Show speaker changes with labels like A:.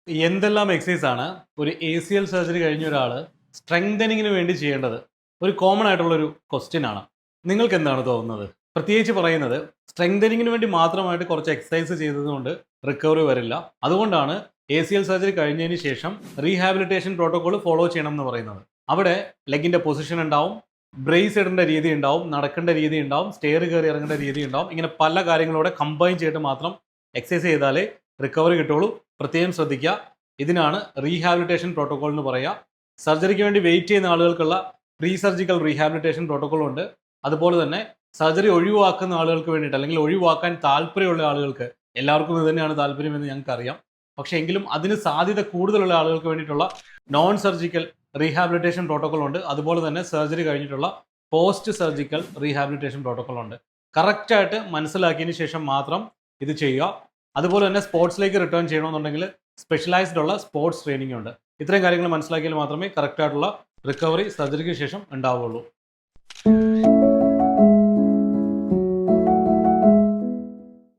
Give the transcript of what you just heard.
A: എന്തെല്ലാം എക്സസൈസ് ആണ് ഒരു ACL സർജറി കഴിഞ്ഞ ഒരാൾ സ്ട്രെങ്തനിങ്ങിന് വേണ്ടി ചെയ്യേണ്ടത്? ഒരു കോമൺ ആയിട്ടുള്ള ഒരു ക്വസ്റ്റ്യൻ ആണ്. നിങ്ങൾക്ക് എന്താണ് തോന്നുന്നത്? പ്രത്യേകിച്ച് പറയുന്നത് സ്ട്രെങ്തനിങ്ങിന് വേണ്ടി മാത്രമായിട്ട് കുറച്ച് എക്സസൈസ് ചെയ്തതുകൊണ്ട് റിക്കവറി വരില്ല. അതുകൊണ്ടാണ് ACL സർജറി കഴിഞ്ഞതിന് ശേഷം റീഹാബിലിറ്റേഷൻ പ്രോട്ടോകോൾ ഫോളോ ചെയ്യണം എന്ന് പറയുന്നത്. അവിടെ ലെഗിന്റെ പൊസിഷൻ ഉണ്ടാവും, ബ്രേസ് ഇടേണ്ട രീതി ഉണ്ടാവും, നടക്കേണ്ട രീതി ഉണ്ടാവും, സ്റ്റെയർ കയറി ഇറങ്ങേണ്ട രീതി ഉണ്ടാവും. ഇങ്ങനെ പല കാര്യങ്ങളോടെ കമ്പൈൻ ചെയ്തിട്ട് മാത്രം എക്സസൈസ് ചെയ്താലേ റിക്കവറി കിട്ടുള്ളൂ. പ്രത്യേകം ശ്രദ്ധിക്കുക. ഇതിനാണ് റീഹാബിലിറ്റേഷൻ പ്രോട്ടോകോൾ എന്ന് പറയുക. സർജറിക്ക് വേണ്ടി വെയിറ്റ് ചെയ്യുന്ന ആളുകൾക്കുള്ള പ്രീ സർജിക്കൽ റീഹാബിലിറ്റേഷൻ പ്രോട്ടോകോൾ ഉണ്ട്. അതുപോലെ തന്നെ സർജറി ഒഴിവാക്കുന്ന ആളുകൾക്ക് വേണ്ടിയിട്ട്, അല്ലെങ്കിൽ ഒഴിവാക്കാൻ താല്പര്യമുള്ള ആളുകൾക്ക്, എല്ലാവർക്കും ഇത് തന്നെയാണ് താല്പര്യമെന്ന് ഞങ്ങൾക്കറിയാം. പക്ഷേ എങ്കിലും അതിന് സാധ്യത കൂടുതലുള്ള ആളുകൾക്ക് വേണ്ടിയിട്ടുള്ള നോൺ സർജിക്കൽ റീഹാബിലിറ്റേഷൻ പ്രോട്ടോകോൾ ഉണ്ട്. അതുപോലെ തന്നെ സർജറി കഴിഞ്ഞിട്ടുള്ള പോസ്റ്റ് സർജിക്കൽ റീഹാബിലിറ്റേഷൻ പ്രോട്ടോകോൾ ഉണ്ട്. കറക്റ്റായിട്ട് മനസ്സിലാക്കിയതിന് ശേഷം മാത്രം ഇത് ചെയ്യുക. അതുപോലെ തന്നെ സ്പോർട്സിലേക്ക് റിട്ടേൺ ചെയ്യണമെന്നുണ്ടെങ്കിൽ സ്പെഷ്യലൈസ്ഡ് ഉള്ള സ്പോർട്സ് ട്രെയിനിങ് ഉണ്ട്. ഇത്രയും കാര്യങ്ങൾ മനസ്സിലാക്കിയാൽ മാത്രമേ കറക്റ്റായിട്ടുള്ള റിക്കവറി സർജറിക്ക് ശേഷം ഉണ്ടാവുകയുള്ളൂ.